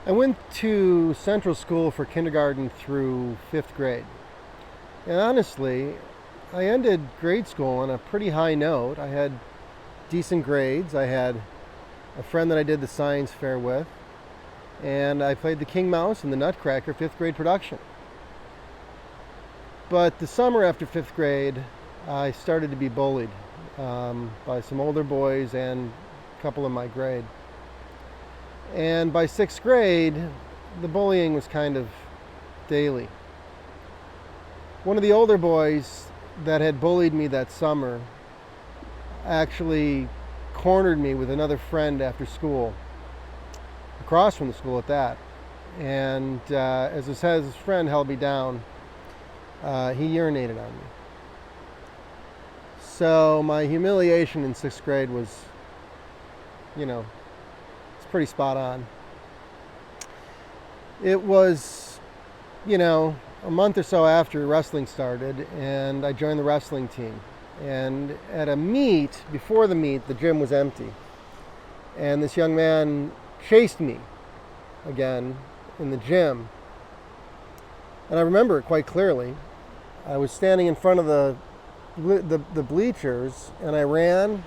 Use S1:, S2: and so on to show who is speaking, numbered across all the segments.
S1: I went to Central School for kindergarten through fifth grade. And honestly, I ended grade school on a pretty high note. I had decent grades. I had a friend that I did the science fair with, and I played the King Mouse in the Nutcracker fifth grade production. But the summer after fifth grade, I started to be bullied by some older boys and a couple in my grade. And by sixth grade, the bullying was kind of daily. One of the older boys that had bullied me that summer actually cornered me with another friend after school, across from the school at that. And as his friend held me down, he urinated on me. So my humiliation in sixth grade was, it's pretty spot on. It was, a month or so after wrestling started, and I joined the wrestling team. And at a meet, before the meet, the gym was empty. And this young man chased me again in the gym. And I remember it quite clearly. I was standing in front of the bleachers, and I ran,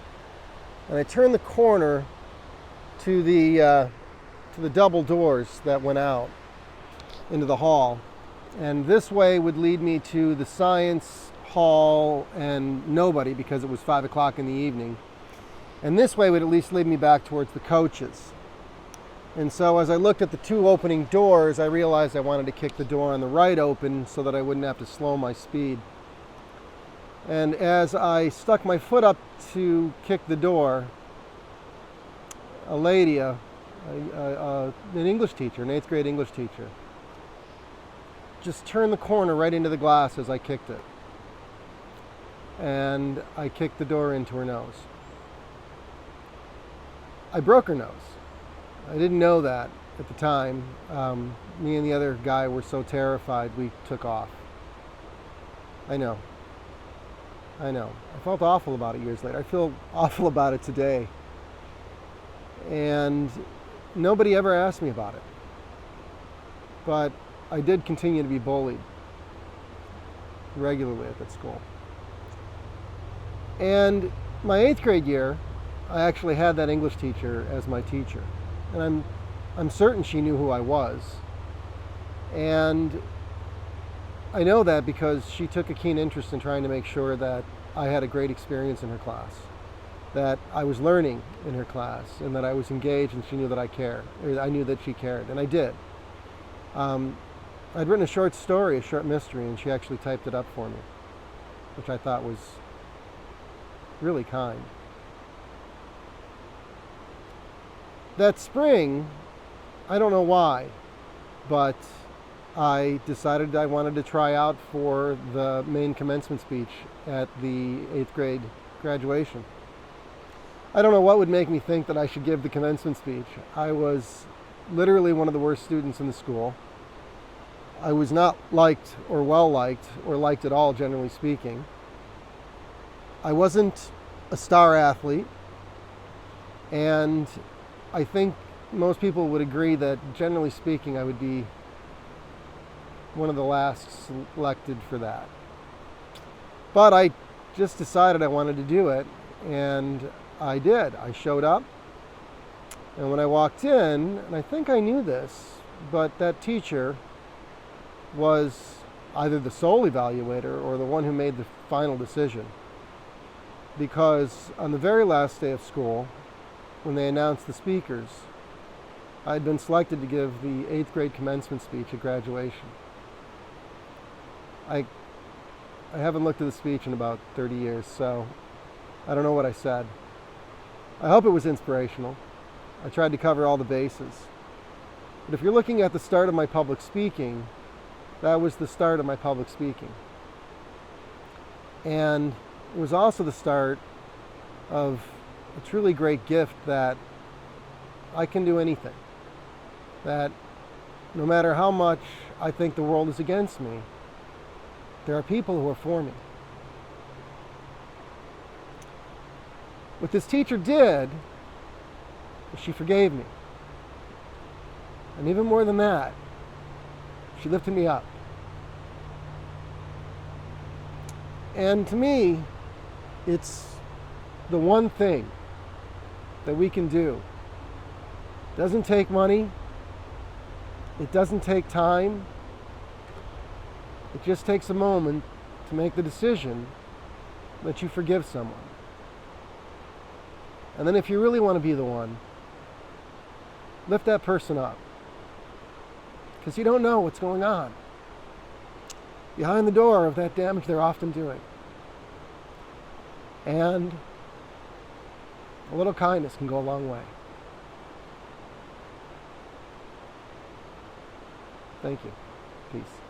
S1: and I turned the corner to the double doors that went out into the hall. And this way would lead me to the science hall and nobody, because it was 5 o'clock in the evening. And this way would at least lead me back towards the coaches. And so as I looked at the two opening doors, I realized I wanted to kick the door on the right open so that I wouldn't have to slow my speed. And as I stuck my foot up to kick the door, a lady, an English teacher, an 8th grade English teacher, just turned the corner right into the glass as I kicked it. And I kicked the door into her nose. I broke her nose. I didn't know that at the time. Me and the other guy were so terrified we took off. I know. I felt awful about it years later. I feel awful about it today. And nobody ever asked me about it. But I did continue to be bullied regularly at that school. And my 8th grade year, I actually had that English teacher as my teacher. And I'm certain she knew who I was. And I know that because she took a keen interest in trying to make sure that I had a great experience in her class, that I was learning in her class, and that I was engaged, and she knew that I cared. Or I knew that she cared, and I did. I'd written a short story, a short mystery, and she actually typed it up for me, which I thought was really kind. That spring, I don't know why, but I decided I wanted to try out for the main commencement speech at the 8th grade graduation. I don't know what would make me think that I should give the commencement speech. I was literally one of the worst students in the school. I was not liked or well liked or liked at all, generally speaking. I wasn't a star athlete, and I think most people would agree that, generally speaking, I would be one of the last selected for that. But I just decided I wanted to do it, and I did. I showed up, and when I walked in, and I think I knew this, but that teacher was either the sole evaluator or the one who made the final decision. Because on the very last day of school, when they announced the speakers, I had been selected to give the 8th grade commencement speech at graduation. I haven't looked at the speech in about 30 years, so I don't know what I said. I hope it was inspirational. I tried to cover all the bases. But if you're looking at the start of my public speaking, that was the start of my public speaking. And it was also the start of a truly great gift that I can do anything. That no matter how much I think the world is against me, there are people who are for me. What this teacher did is she forgave me. And even more than that, she lifted me up. And to me, it's the one thing that we can do. It doesn't take money. It doesn't take time. It just takes a moment to make the decision that you forgive someone. And then if you really want to be the one, lift that person up. Because you don't know what's going on behind the door of that damage they're often doing. And a little kindness can go a long way. Thank you. Peace.